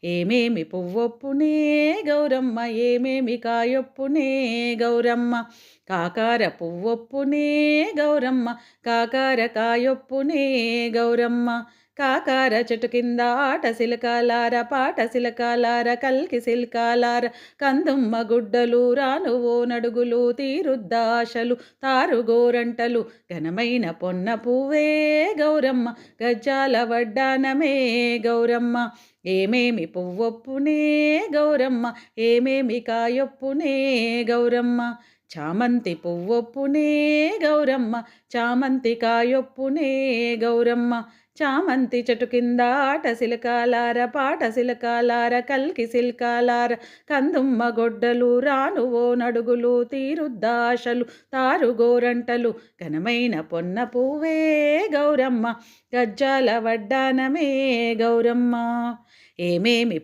ఏమేమి పువ్వొప్పునే గౌరమ్మ ఏమేమి కాయొప్పునే గౌరమ్మ కాకార పువ్వొప్పునే గౌరమ్మ కాకార కాయొప్పునే గౌరమ్మ కాకార చెట్టు కింద ఆట సిలకాలార పాట సిలకాలార కల్కి సిల్కాలార కందుమ్మ గుడ్డలు రానువో నడుగులు తీరుద్దాశలు తారుగోరంటలు ఘనమైన పొన్న పువ్వే గౌరమ్మ గజ్జాల వడ్డానమే గౌరమ్మ ఏమేమి పువ్వొప్పునే గౌరమ్మ ఏమేమి కాయొప్పునే గౌరమ్మ చామంతి పువ్వొప్పునే గౌరమ్మ చామంతి కాయొప్పునే గౌరమ్మ చామంతి చెట్టు కింద ఆట సిలకాలార పాట సిలకాలార కల్కి సిల్కాలార కందుమ్మ గొడ్డలు రానువో నడుగులు తీరుద్దాశలు తారుగోరంటలు ఘనమైన పొన్న పువ్వే గౌరమ్మ గజ్జాల వడ్డానమే గౌరమ్మ ఏమేమి